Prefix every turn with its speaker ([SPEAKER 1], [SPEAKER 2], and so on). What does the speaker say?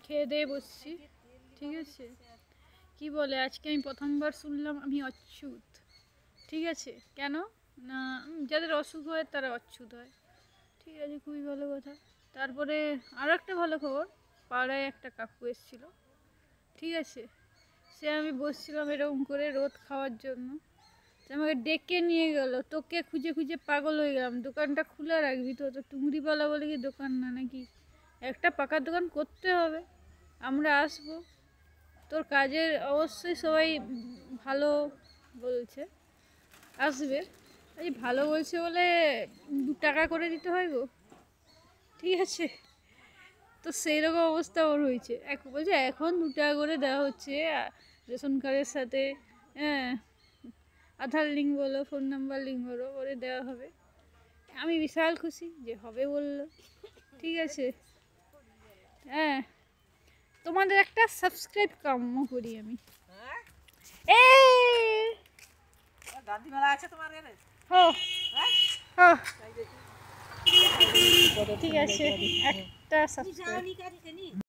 [SPEAKER 1] খেয়ে দিয়ে বসছি, ঠিক আছে। কি বলে, আজকে আমি প্রথমবার শুনলাম আমি অচ্ছুত, ঠিক আছে। কেন না, যাদের অসুখ হয় তারা অচ্ছুত হয়, ঠিক আছে, খুবই ভালো কথা। তারপরে আরও একটা ভালো খবর, পাড়ায় একটা কাকু এসেছিলো, ঠিক আছে। সে আমি বসছিলাম এরকম করে রোদ খাওয়ার জন্য, আমাকে ডেকে নিয়ে গেল, তোকে খুঁজে খুঁজে পাগল হয়ে গেলাম। দোকানটা খোলা রাখবি তো, তো টুংরিপালা বলে কি দোকান না নাকি, একটা পাকা দোকান করতে হবে, আমরা আসবো, তোর কাজের অবশ্যই সবাই ভালো বলছে, আসবে। এই ভালো বলছে বলে 2 টাকা করে দিতে হয় গো, ঠিক আছে। তো সেই রকম অবস্থা ওর হয়েছে, বলছে এখন 2 টাকা করে দেওয়া হচ্ছে রেশন কার্ডের সাথে, হ্যাঁ, আধার লিঙ্ক বলো, ফোন নাম্বার লিঙ্ক বলো, করে দেওয়া হবে। আমি বিশাল খুশি যে হবে বললো, ঠিক আছে। হ্যাঁ, তোমাদের একটা সাবস্ক্রাইব কাম্য করি আমি। ঠিক আছে, একটা সাবস্ক্রাইব।